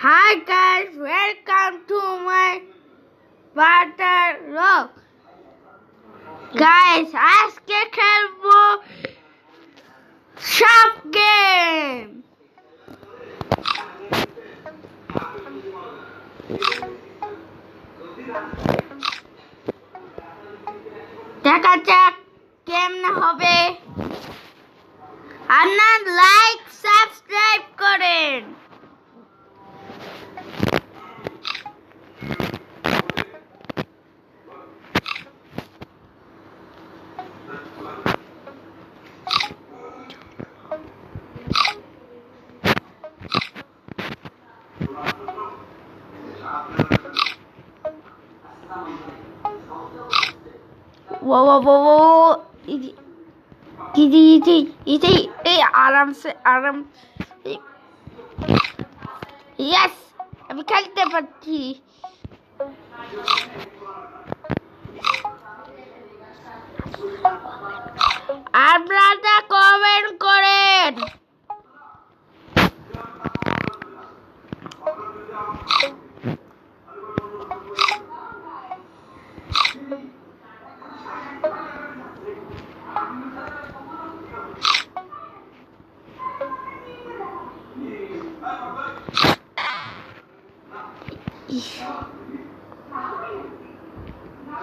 Hi guys, welcome to my water rock. Guys, আজকে খেলবো সাপ গেম। দেখা যাক কেমনে হবে। আপনার লাইক সাবস্ক্রাইব করেন। Whoa. Easy. आराम से यस अभी खेलते पाচ্ছি আপনারা কমেন্ট করেন